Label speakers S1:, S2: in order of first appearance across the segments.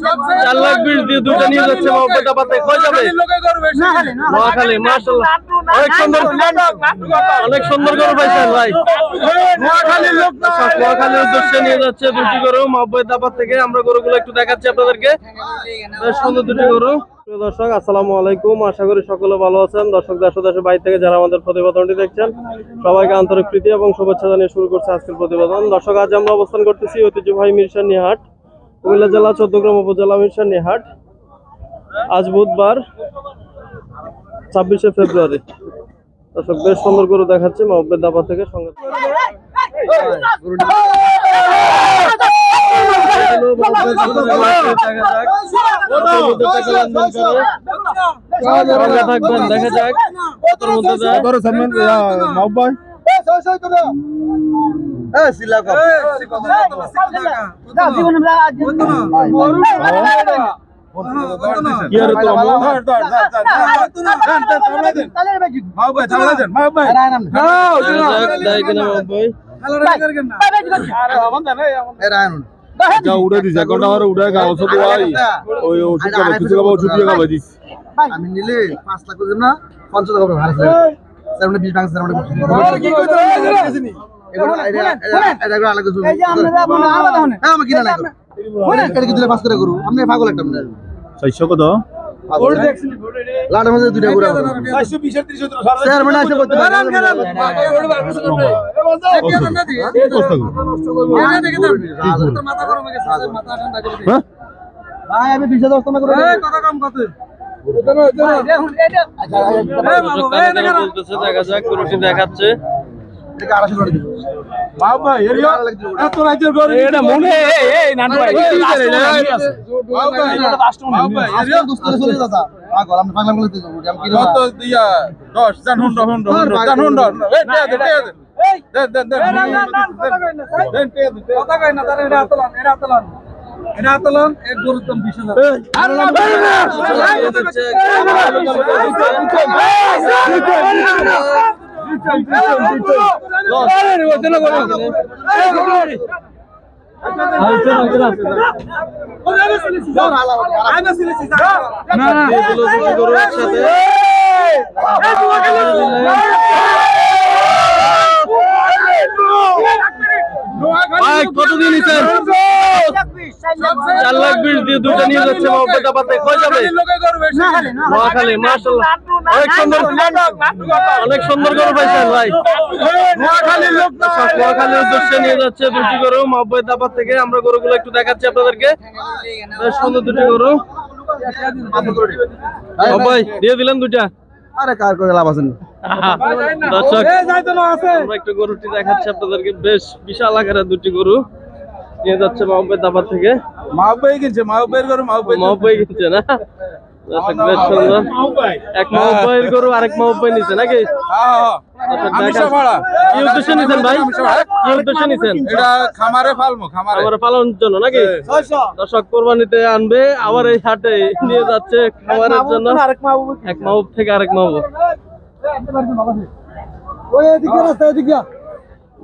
S1: 4 লাখ 20 দিয়ে দুটো নিয়ে যাচ্ছে মহব্বত আপাতে কই যাবে নোয়াখালী মাশাআল্লাহ অনেক সুন্দর গরু পাইছেন ভাই নোয়াখালীর উদ্দেশ্যে নিয়ে যাচ্ছে দুটি গরু মহব্বত আপাত থেকে আমরা গরুগুলো একটু দেখাচ্ছি আপনাদেরকে বেশ সুন্দর দুটি গরু। প্রিয় দর্শক আসসালামু আলাইকুম, আশা করি সকলে ভালো আছেন। দর্শক দেশ ও দেশের বাইরে থেকে যারা আমাদের প্রতিবেদনটি দেখছেন সবাইকে আন্তরিক প্রীতি এবং শুভেচ্ছা জানিয়ে শুরু করছে আজকের প্রতিবেদন। দর্শক আজ আমরা অবস্থান করতেছি ঐতিহ্যবাহী মিরসরানী হাট, কুমিল্লা জেলা 14 গ্রাম উপজেলা মিরসরানী হাট। আজ বুধবার 26শে ফেব্রুয়ারি। দর্শক বেশ সুন্দর গরু দেখাচ্ছে মহব্বত দাবা থেকে সঙ্গে থাকবেন দেখা যাক
S2: উড়ে দিস এখন আমার উড়ে গাছ ওই ওষুধ ওষুধ দিয়ে খাবার দিস আমি নিলে 5 লাখ করে না 50 টাকা ভাড়া ছিল স্যার মানে 20 টাকা স্যার মানে এটা আলাদা কিছু এই যে আমরা বলে আর আমি কিনা নাই এটা কি দিলে 5 করে করু আপনি পাগল একটা মানে 600 কত বোর্ড দেখছেন বোর্ড রে লাড়া মধ্যে দুইটা করে 420 এর 300 স্যার মানে আসে করতে পারেন খারাপ বোর্ড বার করতে পারবে চেক করে না দি কষ্ট করব এটা দেখে দাও তোর মাথা গরম হয়ে গেছে মাথা ঠান্ডা করে দি ভাই আমি 20 দস্ত না করে এই কত কম কত
S1: দেখা যাক গরুটি দেখাচ্ছে
S2: এক গরুতম
S1: 20,000 কতদিন নিছেন 4 লাখ 20 দিয়ে দুটো নিয়ে যাচ্ছে মহব্বত আপাতে কই যাবে নোয়াখালী মাশাআল্লাহ অনেক সুন্দর গরু পাইছেন ভাই নোয়াখালীর উদ্দেশ্যে নিয়ে যাচ্ছে দুটি গরু মহব্বত আপাত থেকে আমরা গরুগুলো একটু দেখাচ্ছি আপনাদেরকে বেশ সুন্দর দুটি গরু ভাই দিয়ে দিলেন দুটা
S2: আরে কার করে লাভ আছে
S1: দর্শক আমরা একটু গরুটি দেখাচ্ছি আপনাদেরকে বেশ বিশাল আকারের দুটি গরু নিয়ে যাচ্ছে মহব্বত দাবার থেকে
S2: মাহবুবাই কিনছে মাহবুবাইয়ের গরু
S1: মহব্বই কিনছে না দর্শক বেশ সুন্দর এক মহব্বইয়ের গরু আরেক মহব্বই নিছে নাকি কি উদ্দেশ্যে নিছেন ভাই কি উদ্দেশ্যে নিছেন
S2: এটা খামারে পালমো খামারে
S1: পালনের জন্য নাকি দর্শক কোরবানিতে আনবে আবার এই হাটে নিয়ে যাচ্ছে খামারের জন্য এক মাহবুব থেকে আরেক মাহবুব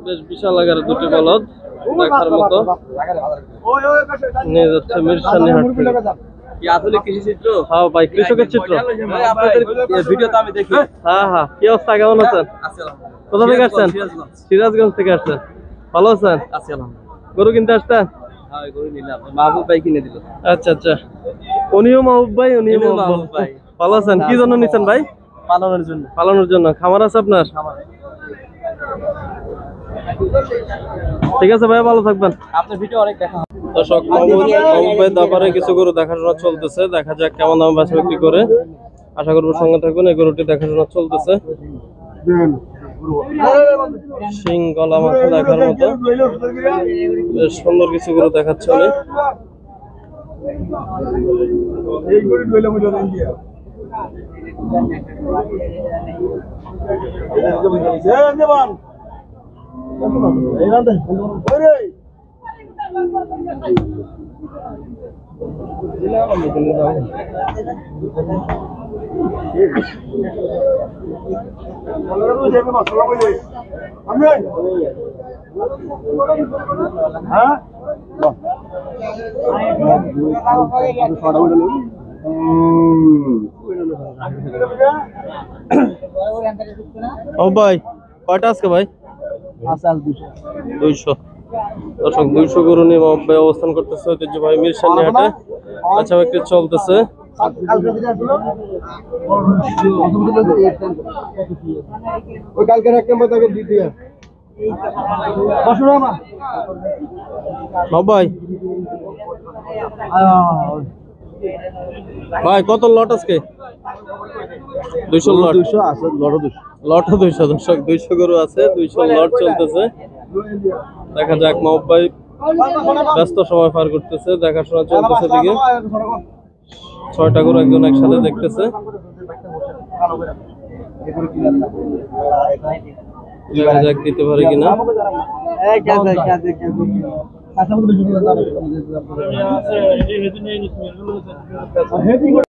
S1: বেশ বিশাল আকারের দুটি বলদ দেখার মতো নিয়ে যাচ্ছে মিরসরানী হাট থেকে
S2: আসলে কৃষি চিত্র
S1: হ্যাঁ ভাই কৃষকের চিত্র
S2: আপনাদের ভিডিও তো আমি দেখি
S1: হ্যাঁ হ্যাঁ কি অবস্থা কেমন আছেন কোথা থেকে আসছেন সিরাজগঞ্জ থেকে আসছেন ভালো আছেন গরু কিনতে আসছেন
S2: হ্যাঁ গরু নিলাম মাহবুব ভাই কিনে দিল
S1: আচ্ছা আচ্ছা উনিও মাহবুব ভাই উনিও মাহবুব ভাই ভালো আছেন কি জন্য নিছেন ভাই পালনের জন্য খামার আছে আপনার ঠিক আছে ভাই ভালো থাকবেন
S2: আপনার ভিডিও অনেক দেখা
S1: দর্শক মাহবুব ভাই দাবারে কিছু গরু দেখাশোনা চলতেছে দেখা যাক কেমন দাম বেচা বিক্রি করে আশা করবো সঙ্গে থাকবেন এই গরুটি দেখাশোনা চলতেছে শিং গলা মাথা দেখার মতো বেশ সুন্দর কিছু গরু দেখাচ্ছে অনেক ও ভাই কয়টা আজকে ভাই? 200 দর্শক 200 গরু নিয়ে মাহবুব ভাই অবস্থান করতেছে ঐতিহ্যবাহী মিরসানি হাটে। আচ্ছা বিক্রি চলতেছে। ভাই ভাই কত লট আজকে? 200 লট। লট 200 দর্শক 200 গরু আছে, 200 লট চলতেছে। দেখা যাক মাহবুব ভাই ব্যস্ত সময় পার করতেছে, দেখাশোনা চলতেছে দিকে। 6টা গরু একজন একসাথে দেখতেছে। দেখা যাক দিতে পারে কিনা।